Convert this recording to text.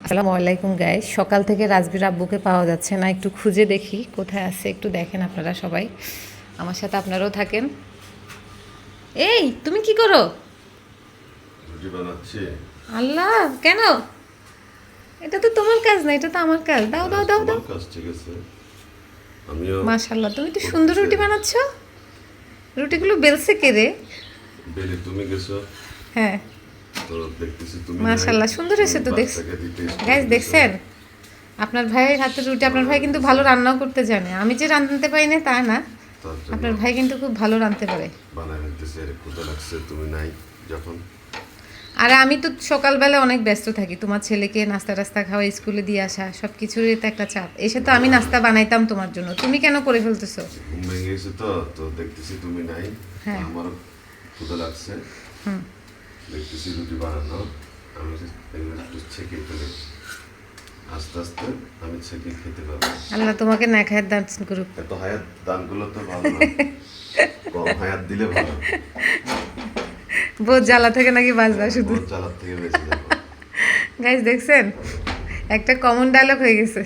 আসসালামু আলাইকুম গাইস। সকাল থেকে রাজবীর আব্বুকে পাওয়া যাচ্ছে না, একটু খুঁজে দেখি কোথায় আছে, একটু দেখেন আপনারা সবাই, আমার সাথে আপনারাও থাকেন। এই তুমি কি করো? রুটি বানাচ্ছি। আল্লাহ, কেন? এটা তো তোমার কাজ না, এটা তো আমার কাজ। দাও দাও দাও দাও। তোমার কাজ ঠিক আছে, আমিও মাশাআল্লাহ, তুমি তো সুন্দর রুটি বানাচ্ছ। রুটিগুলো বেলছে কে রে? বেলি তুমি গেছো হ্যাঁ তো দেখতেছি তুমি মাশাআল্লাহ, সুন্দর হয়েছে তো দেখছি। গাইস দেখছেন আপনার ভাইয়ের হাতের রুটি? আপনার ভাই কিন্তু ভালো রান্নাও করতে জানে। আমি যে রাঁধতে পারি না তা না, আপনার ভাই কিন্তু খুব ভালো রাঁধতে পারে। বানাই ফেলতেছি, আরে ক্ষুধা লাগছে, তুমি নাই যখন। আর আমি তো সকালবেলা অনেক ব্যস্ত থাকি, তোমার ছেলেকে নাস্তা টাস্তা খাওয়া, স্কুলে দিয়ে আসা, সব কিছুরই তো একটা চাপ। এসে তো আমি নাস্তা বানাইতাম তোমার জন্য, তুমি কেন করে ফেলতেছো? ঘুম ভেঙে গেছে তো তো দেখতেছি তুমি নাই। হ্যাঁ। আমারও ক্ষুধা লাগছে, হুম। দেখতেছি রুটি বানানো। আমি এগুলো একটু ছেঁকে ফেলে আস্তে আস্তে আমি ছেঁকে খেতে পারবো। আল্লাহ তোমাকে না খায়ের দান করুক। এত হায়াত দানগুলো তো ভালো না, কম হায়াত দিলে ভালো। বহুত জ্বালা থেকে নাকি বাঁচবা শুধু। চালার থেকে বেঁচে যাবো। গাইজ দেখছেন, একটা কমন ডায়লগ হয়ে গেছে।